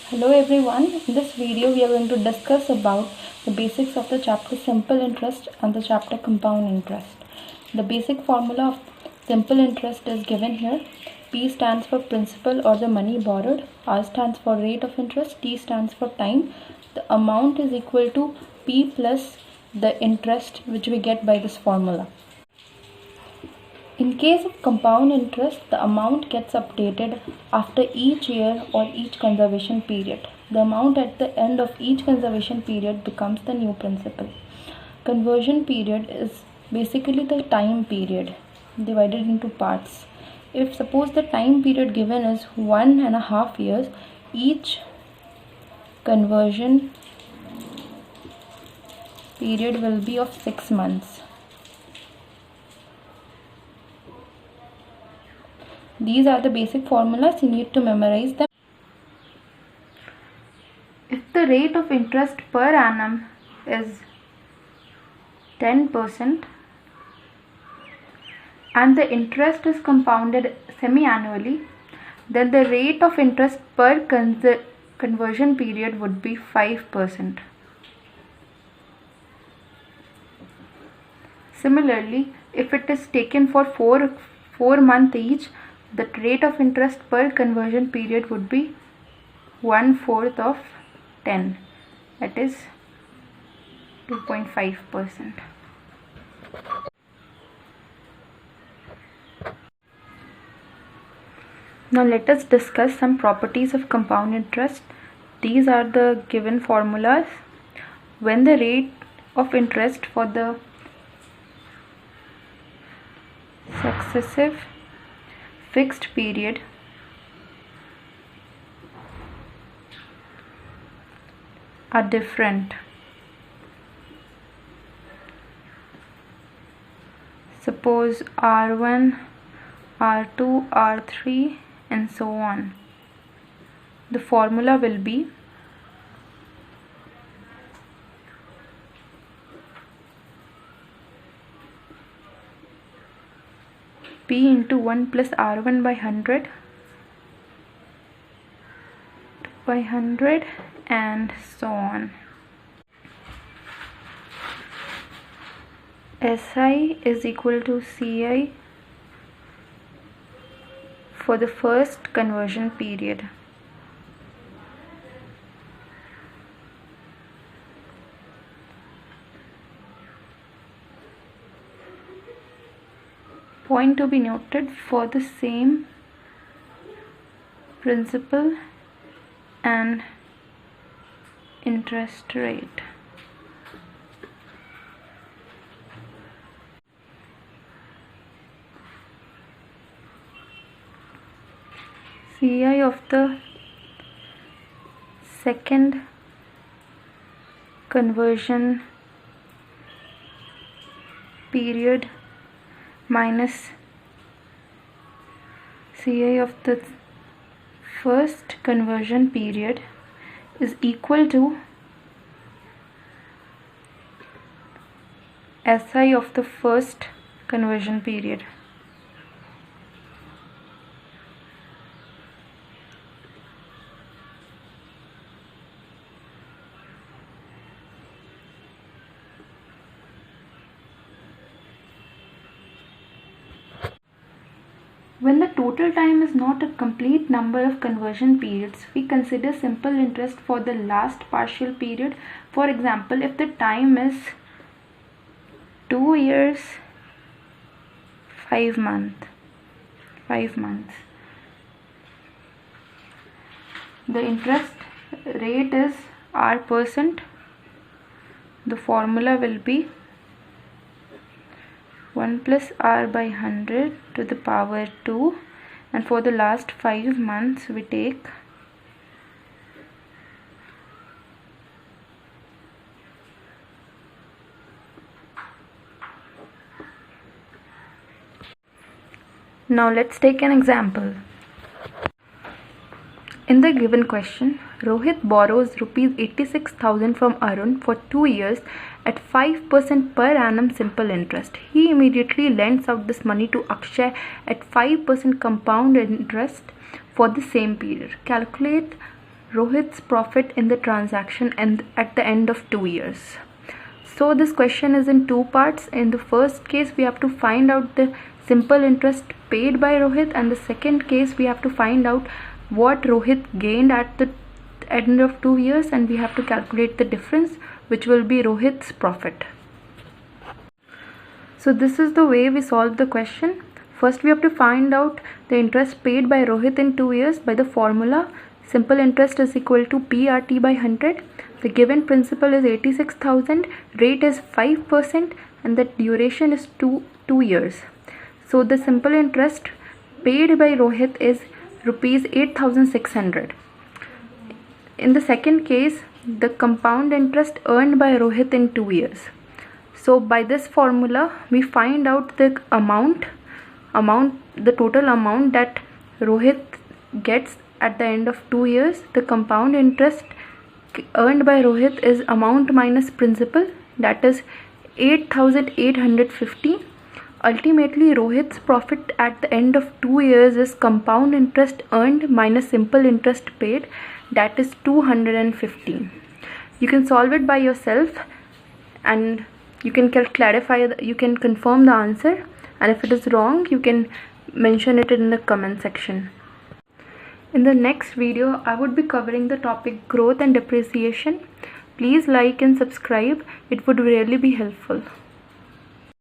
Hello everyone, in this video we are going to discuss about the basics of the chapter simple interest and the chapter compound interest. The basic formula of simple interest is given here. P stands for principal or the money borrowed, R stands for rate of interest, T stands for time. The amount is equal to P plus the interest which we get by this formula. In case of compound interest, the amount gets updated after each year or each conservation period. The amount at the end of each conservation period becomes the new principal. Conversion period is basically the time period divided into parts. If suppose the time period given is 1.5 years, each conversion period will be of 6 months. These are the basic formulas, you need to memorize them. If the rate of interest per annum is 10% and the interest is compounded semi-annually, then the rate of interest per conversion period would be 5%. Similarly, if it is taken for 4 months each, the rate of interest per conversion period would be 1/4 of 10, that is 2.5%. Now let us discuss some properties of compound interest. These are the given formulas. When the rate of interest for the successive fixed period are different, suppose R1, R2, R3 and so on, the formula will be P into 1 plus R1 by 100 by 100 and so on. SI is equal to CI for the first conversion period. Point to be noted: for the same principal and interest rate. CI of the second conversion period minus CI of the first conversion period is equal to SI of the first conversion period. When the total time is not a complete number of conversion periods, we consider simple interest for the last partial period. For example, if the time is 2 years, 5 months, the interest rate is R%. The formula will be 1 plus R by 100 to the power 2, and for the last 5 months we take Now let's take an example. In the given question, Rohit borrows rupees 86,000 from Arun for 2 years at 5% per annum simple interest. He immediately lends out this money to Akshay at 5% compound interest for the same period. Calculate Rohit's profit in the transaction and at the end of 2 years. So this question is in two parts. In the first case, we have to find out the simple interest paid by Rohit, and the second case we have to find out what Rohit gained at the end of 2 years, and we have to calculate the difference, which will be Rohit's profit. So this is the way we solve the question. First we have to find out the interest paid by Rohit in 2 years by the formula simple interest is equal to PRT by 100. The given principal is 86,000, rate is 5%, and the duration is 2 years. So the simple interest paid by Rohit is rupees 8,600. In the second case, the compound interest earned by Rohit in 2 years. So by this formula, we find out the the total amount that Rohit gets at the end of 2 years. The compound interest earned by Rohit is amount minus principal, that is 8,850. Ultimately, Rohit's profit at the end of 2 years is compound interest earned minus simple interest paid, that is 215. You can solve it by yourself and you can you can confirm the answer, and if it is wrong, you can mention it in the comment section. In the next video, I would be covering the topic growth and depreciation. Please like and subscribe. It would really be helpful.